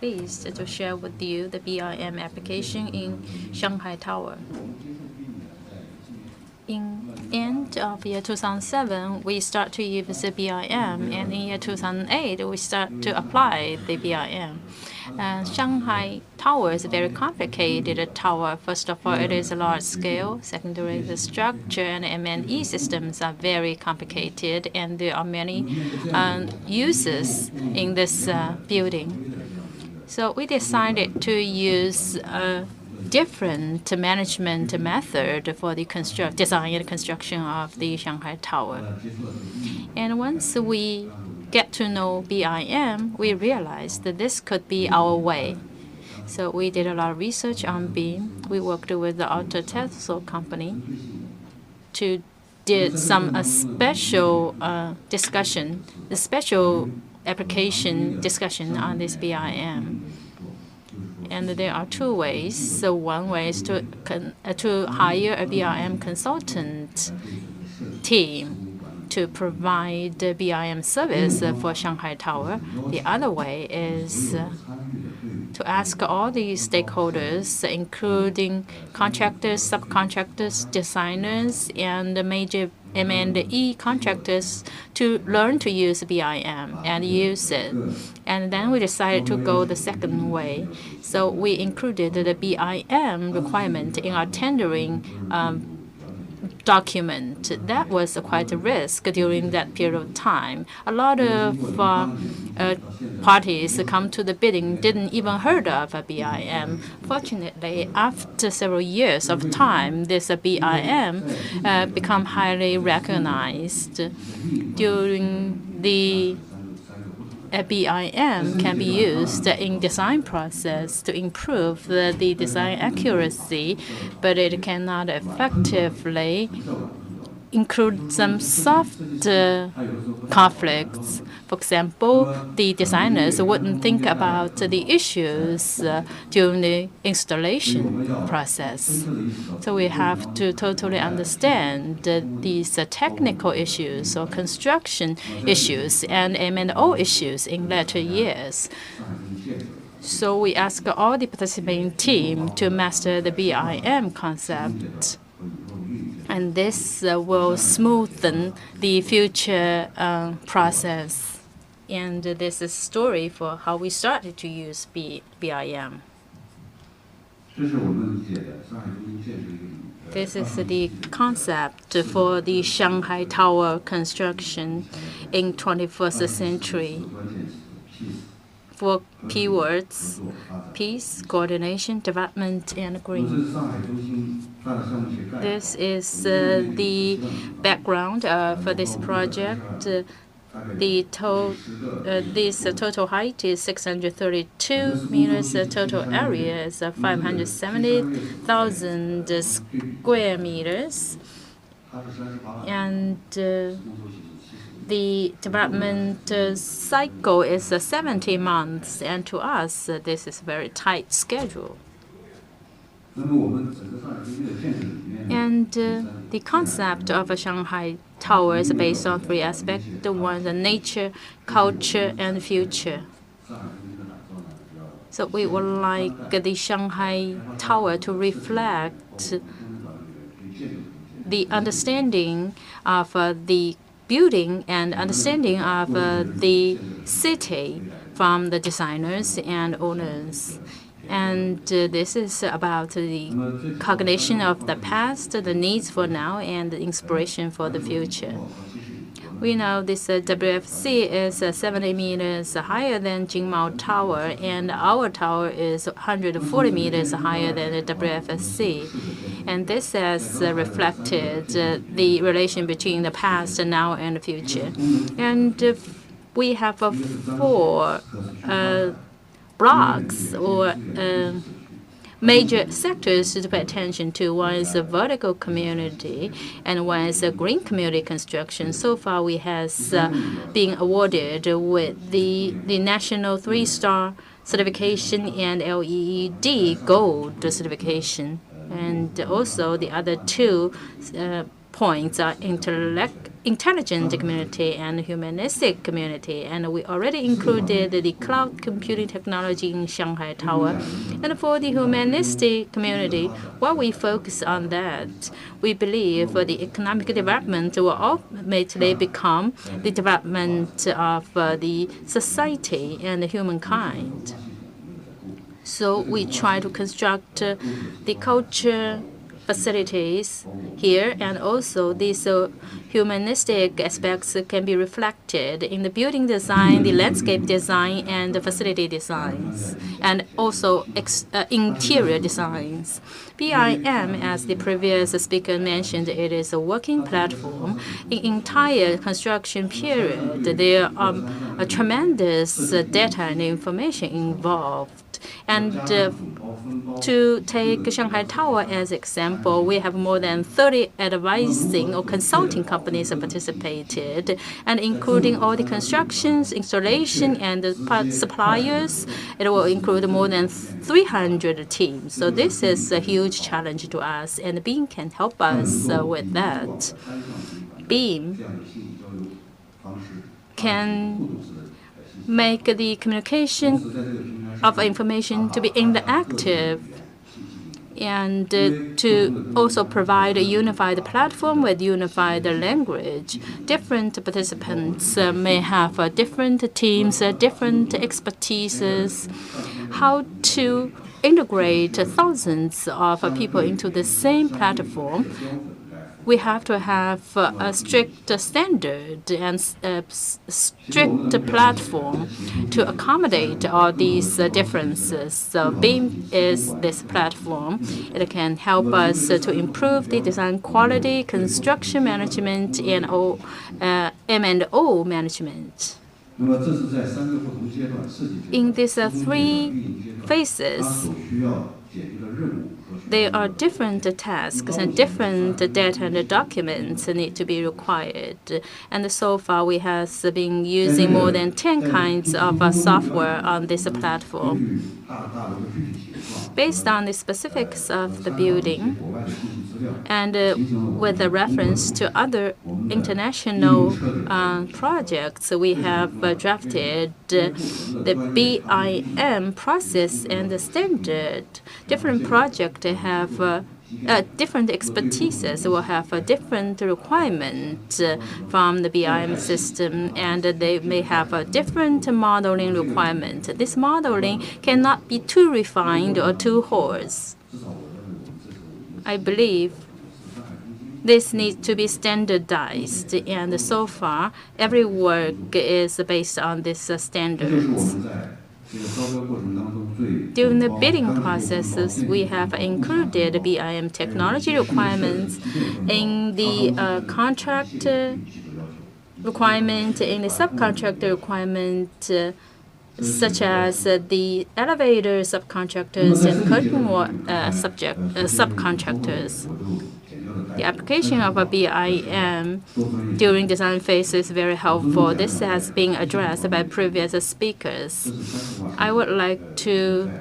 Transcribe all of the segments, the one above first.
pleased to share with you the BIM application in Shanghai Tower. In end of year 2007, we start to use the BIM, and in year 2008, we start to apply the BIM. Shanghai Tower is a very complicated tower. First of all, it is a large scale. Secondly, the structure and M&E systems are very complicated, and there are many uses in this building. So we decided to use a different management method for the design and construction of the Shanghai Tower. And once we get to know BIM, we realized that this could be our way. So we did a lot of research on BIM. We worked with the Untitled company to did some special discussion, a special application discussion on this BIM. And there are two ways. So one way is to hire a BIM consultant team to provide the BIM service for Shanghai Tower. The other way is to ask all the stakeholders, including contractors, subcontractors, designers, and the major M&E contractors, to learn to use BIM and use it. And then we decided to go the second way. So we included the BIM requirement in our tendering document. That was quite a risk during that period of time. A lot of parties come to the bidding didn't even heard of BIM. Fortunately, after several years of time, this BIM become highly recognized. During the BIM can be used in design process to improve the design accuracy, but it cannot effectively include some soft conflicts. For example, the designers wouldn't think about the issues during the installation process. So we have to totally understand these technical issues or construction issues and M&O issues in later years. So we ask all the participating team to master the BIM concept. And this will smoothen the future process. And this is a story for how we started to use BIM. This is the concept for the Shanghai Tower construction in 21st century. 4 keywords: peace, coordination, development, and green. This is the background for this project. This total height is 632 meters. The total area is 570,000 square meters. And the development cycle is 70 months. And to us, this is a very tight schedule. And the concept of a Shanghai Tower is based on 3 aspects. One, the nature, culture, and future. So we would like the Shanghai Tower to reflect the understanding of the building and understanding of the city from the designers and owners. And this is about the cognition of the past, the needs for now, and the inspiration for the future. We know this WFC is 70 meters higher than Jingmao Tower, and our tower is 140 meters higher than the WFC. And this has reflected the relation between the past, now, and the future. And we have 4 blocks or major sectors to pay attention to. One is the vertical community, and one is the green community construction. So far, we have been awarded with the national 3-star certification and LEED gold certification. And also the other 2 points are intelligent community and humanistic community, and we already included the cloud computing technology in Shanghai Tower. And for the humanistic community, while we focus on that, we believe the economic development will ultimately become the development of the society and humankind. So we try to construct the culture facilities here, and also these humanistic aspects can be reflected in the building design, the landscape design, and the facility designs, and also interior designs. BIM, as the previous speaker mentioned, it is a working platform. In entire construction period, there are a tremendous data and information involved. And to take Shanghai Tower as example, we have more than 30 advising or consulting companies participated, and including all the constructions, installation, and the part suppliers, it will include more than 300 teams. So this is a huge challenge to us, and Bim can help us with that. Bim can make the communication of information to be interactive, and to also provide a unified platform with unified language. Different participants may have different teams, different expertises. How to integrate thousands of people into the same platform, we have to have a strict standard and a strict platform to accommodate all these differences. So Bim is this platform. It can help us to improve the design quality, construction management, and M&O management. In these three phases, there are different tasks and different data and documents need to be required. And so far, we have been using more than 10 kinds of software on this platform. Based on the specifics of the building, and with a reference to other international projects, we have drafted the BIM process and the standard. Different projects have different expertises will have a different requirement from the BIM system, and they may have a different modeling requirement. This modeling cannot be too refined or too coarse. I believe this needs to be standardized, and so far, every work is based on these standards. During the bidding processes, we have included BIM technology requirements in the contract requirement, in the subcontractor requirement, such as the elevator subcontractors and curtain wall subcontractors. The application of a BIM during design phase is very helpful. This has been addressed by previous speakers. I would like to.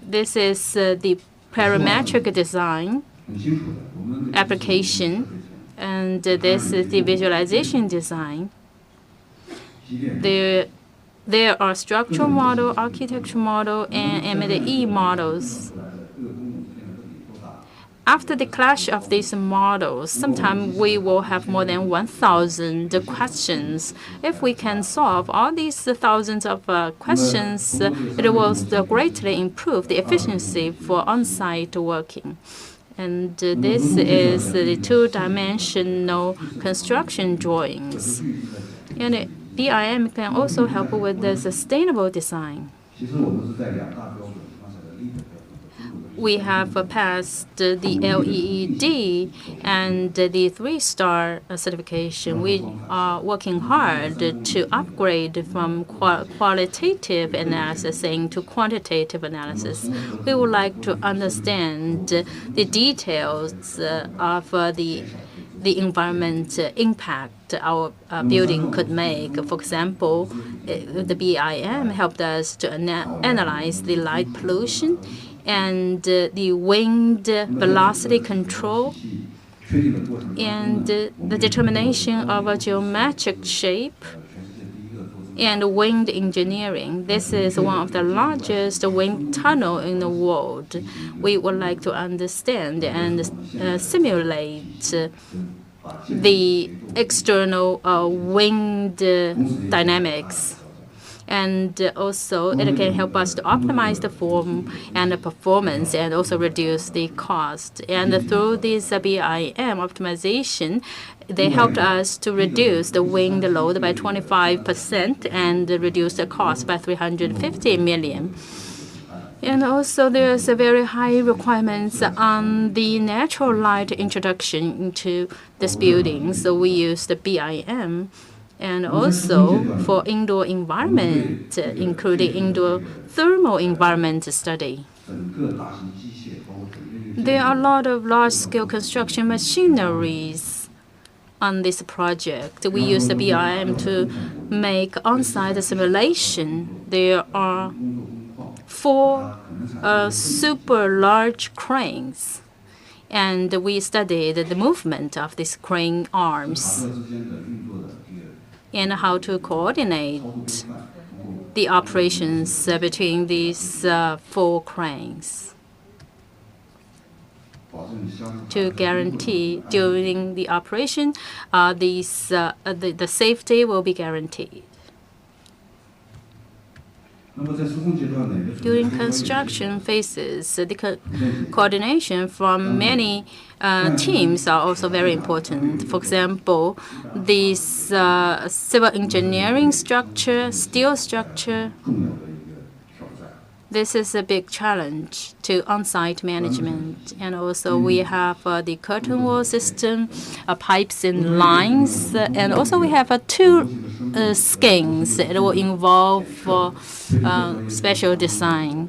This is the parametric design application, and this is the visualization design. There are structural model, architectural model, and M&E models. After the clash of these models, sometimes we will have more than 1,000 questions. If we can solve all these thousands of questions, it will greatly improve the efficiency for on-site working. And this is the two-dimensional construction drawings. And BIM can also help with the sustainable design. We have passed the LEED and the 3-star certification. We are working hard to upgrade from qualitative analysis into quantitative analysis. We would like to understand the details of the environment impact our building could make. For example, the BIM helped us to analyze the light pollution and the wind velocity control, and the determination of a geometric shape, and wind engineering. This is one of the largest wind tunnel in the world. We would like to understand and simulate the external wind dynamics. And also, it can help us to optimize the form and the performance and also reduce the cost. And through this BIM optimization, they helped us to reduce the wind load by 25% and reduce the cost by 350 million. And also, there's a very high requirements on the natural light introduction into this building. So we use the BIM. And also for indoor environment, including indoor thermal environment study. There are a lot of large-scale construction machineries on this project. We use the BIM to make on-site simulation. There are 4 super large cranes, and we studied the movement of these crane arms and how to coordinate the operations between these 4 cranes to guarantee during the operation the safety will be guaranteed. During construction phases, the coordination from many teams are also very important. For example, this civil engineering structure, steel structure. This is a big challenge to on-site management. And also we have the curtain wall system, pipes and lines. And also we have 2 skins. It will involve special design.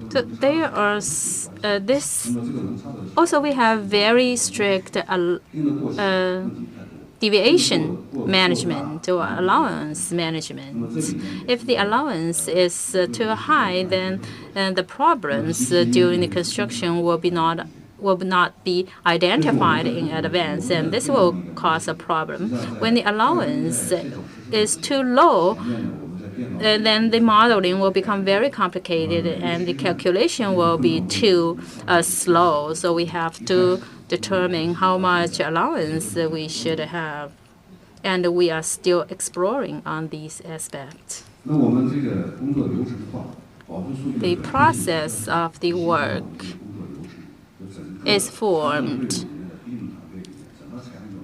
So there are this. Also we have very strict deviation management or allowance management. If the allowance is too high, then the problems during the construction will not be identified in advance, and this will cause a problem. When the allowance is too low, then the modeling will become very complicated and the calculation will be too slow. So we have to determine how much allowance we should have. And we are still exploring on these aspects. The process of the work is formed.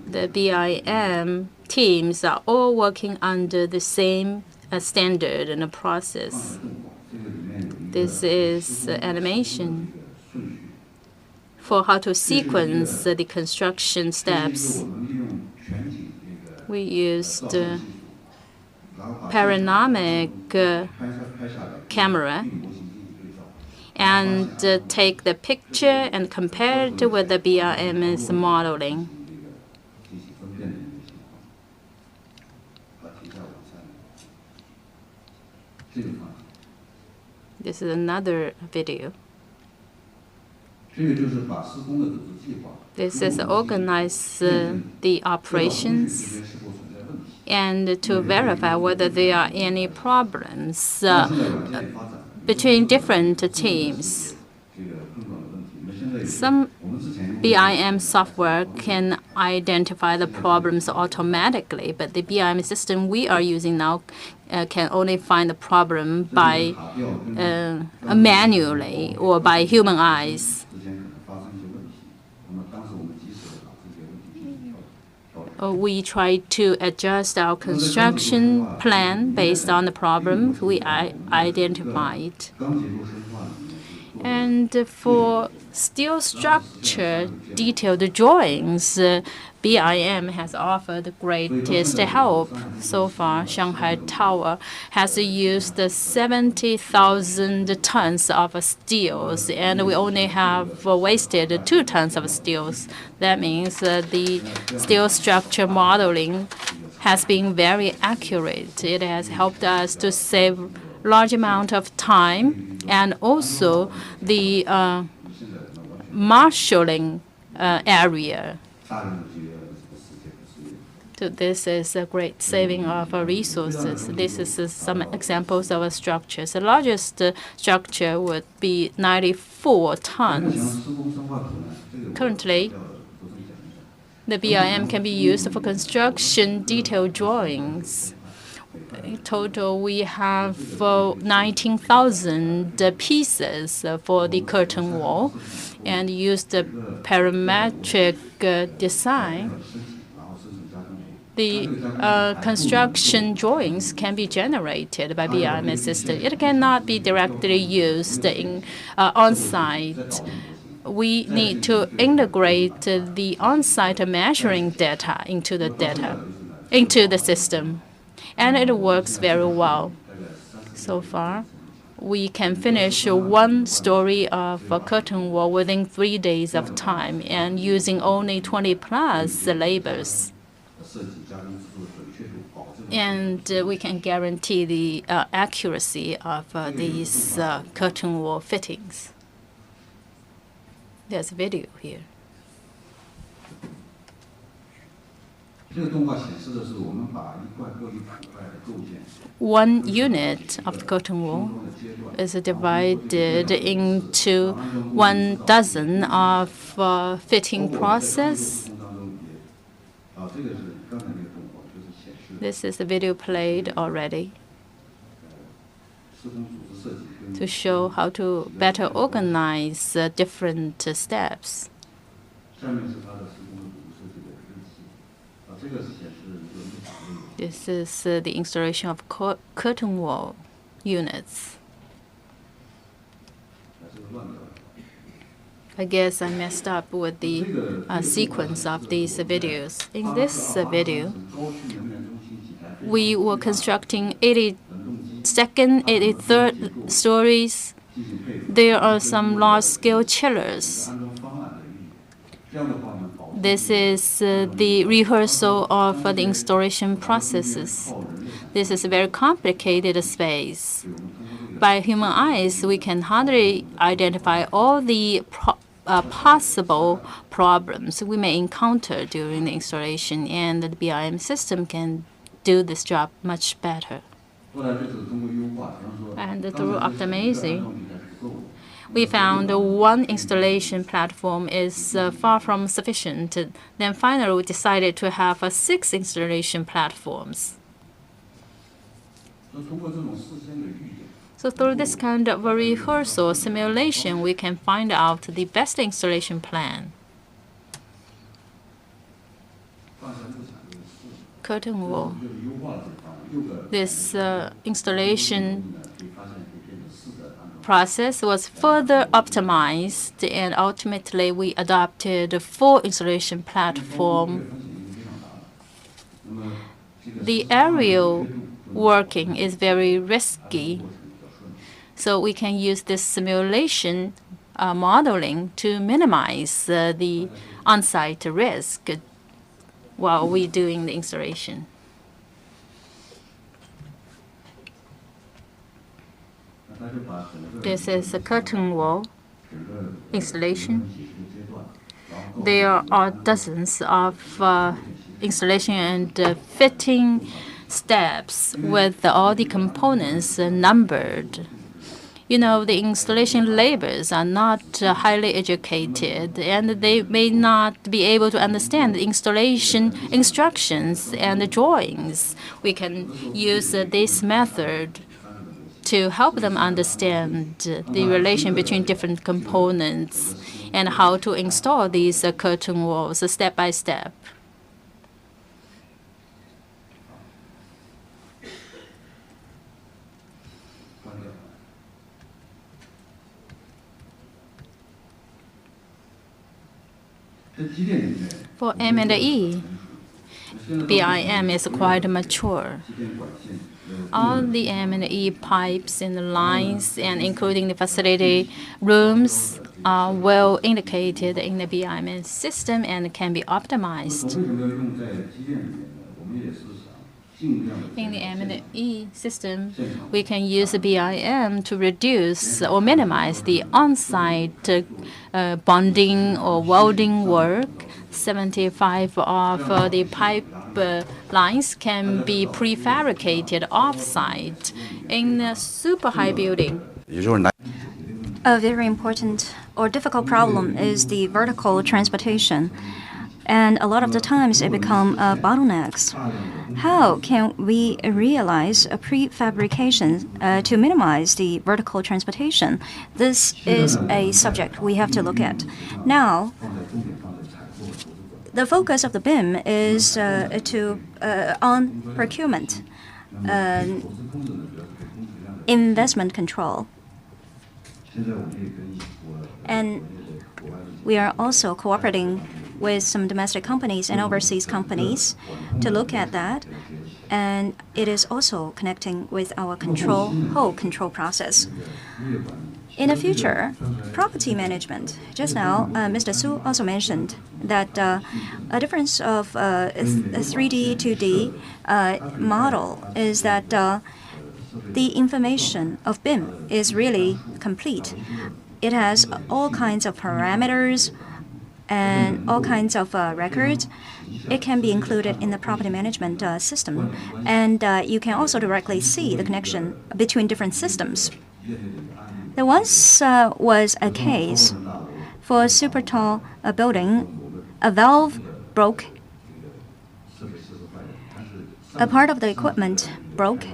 The BIM teams are all working under the same standard and a process. This is animation for how to sequence the construction steps. We used panoramic camera and take the picture and compare it with the BIM's modeling. This is another video. This is organize the operations and to verify whether there are any problems between different teams. Some BIM software can identify the problems automatically, but the BIM system we are using now can only find the problem by manually or by human eyes. We try to adjust our construction plan based on the problem we identified. And for steel structure detailed drawings, BIM has offered the greatest help. So far, Shanghai Tower has used 70,000 tons of steels, and we only have wasted 2 tons of steels. That means the steel structure modeling has been very accurate. It has helped us to save large amount of time and also the marshalling area. So this is a great saving of resources. This is some examples of structures. The largest structure would be 94 tons. Currently, the BIM can be used for construction detail drawings. In total, we have 19,000 pieces for the curtain wall, and use the parametric design. The construction drawings can be generated by BIM system. It cannot be directly used in on-site. We need to integrate the on-site measuring data into the system, and it works very well. So far, we can finish one story of a curtain wall within 3 days of time and using only 20+ labors. And we can guarantee the accuracy of these curtain wall fittings. There's a video here. One unit of the curtain wall is divided into 1 dozen of fitting process. This is the video played already to show how to better organize different steps. This is the installation of curtain wall units. I guess I messed up with the sequence of these videos. In this video, we were constructing 82nd, 83rd stories. There are some large-scale chillers. This is the rehearsal of the installation processes. This is a very complicated space. By human eyes, we can hardly identify all the possible problems we may encounter during the installation, and the BIM system can do this job much better. And through optimizing, we found one installation platform is far from sufficient. Then finally, we decided to have 6 installation platforms. So through this kind of a rehearsal simulation, we can find out the best installation plan. Curtain wall. This installation process was further optimized, and ultimately we adopted a 4 installation platform. The aerial working is very risky, so we can use this simulation modeling to minimize the on-site risk while we're doing the installation. This is a curtain wall installation. There are dozens of installation and fitting steps with all the components numbered. You know, the installation laborers are not highly educated, and they may not be able to understand the installation instructions and the drawings. We can use this method to help them understand the relation between different components and how to install these curtain walls step by step. For M&E, BIM is quite mature. All the M&E pipes and the lines, and including the facility rooms, are well indicated in the BIM system and can be optimized. In the M&E system, we can use the BIM to reduce or minimize the on-site bonding or welding work. 75 of the pipe lines can be prefabricated off-site in a super high building. A very important or difficult problem is the vertical transportation. And a lot of the times it becomes bottlenecks. How can we realize a prefabrication to minimize the vertical transportation? This is a subject we have to look at. Now, the focus of the BIM is on procurement, investment control. And we are also cooperating with some domestic companies and overseas companies to look at that. And it is also connecting with our whole control process. In the future, property management. Just now, Mr. Su also mentioned that a difference of a 3D, 2D model is that the information of BIM is really complete. It has all kinds of parameters and all kinds of records. It can be included in the property management system. And you can also directly see the connection between different systems. There once was a case for a super tall building. A valve broke. A part of the equipment broke.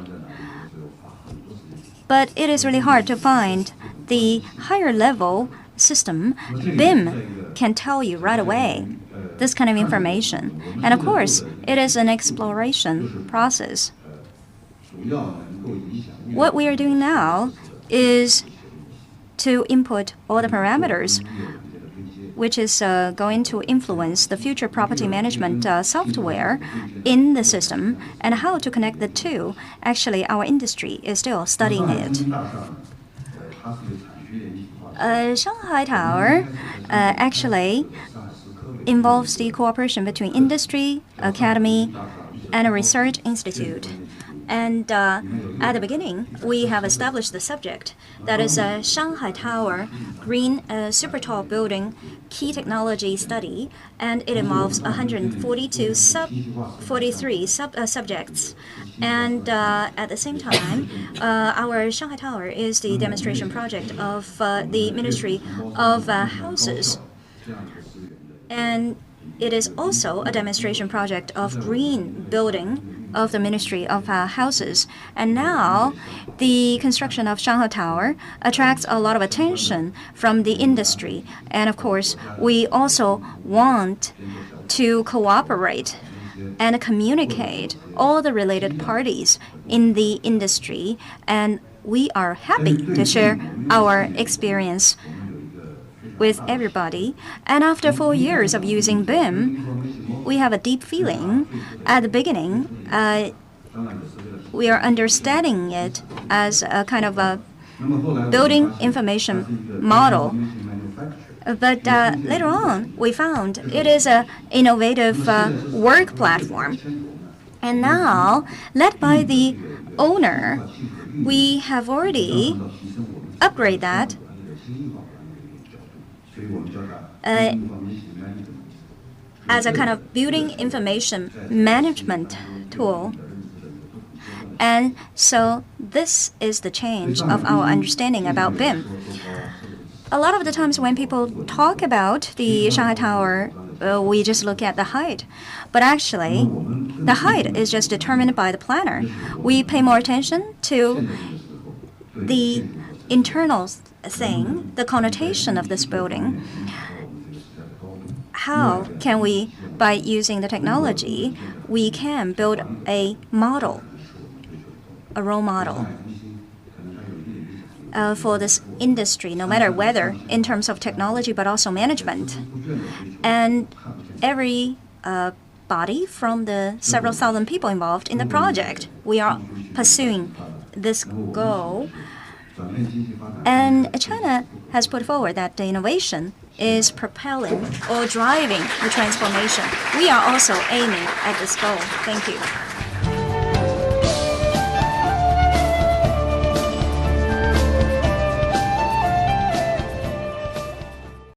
But it is really hard to find the higher level system. BIM can tell you right away this kind of information. And of course, it is an exploration process. What we are doing now is to input all the parameters, which is going to influence the future property management software in the system, and how to connect the two. Actually, our industry is still studying it. Shanghai Tower actually involves the cooperation between industry, academy, and a research institute. And at the beginning, we have established the subject. That is a Shanghai Tower green super tall building key technology study, and it involves 143 subjects. And at the same time, our Shanghai Tower is the demonstration project of the Ministry of Houses. And it is also a demonstration project of green building of the Ministry of Houses. And now, the construction of Shanghai Tower attracts a lot of attention from the industry. And of course, we also want to cooperate and communicate all the related parties in the industry. And we are happy to share our experience with everybody. And after 4 years of using BIM, we have a deep feeling. At the beginning, we are understanding it as a kind of a building information model. But later on, we found it is an innovative work platform. And now, led by the owner, we have already upgraded that as a kind of building information management tool. And so this is the change of our understanding about BIM. A lot of the times when people talk about the Shanghai Tower, we just look at the height. But actually, the height is just determined by the planner. We pay more attention to the internal thing, the connotation of this building. How can we, by using the technology, we can build a model, a role model for this industry, no matter whether in terms of technology but also management. And every body from the several thousand people involved in the project, we are pursuing this goal. And China has put forward that the innovation is propelling or driving the transformation. We are also aiming at this goal. Thank you.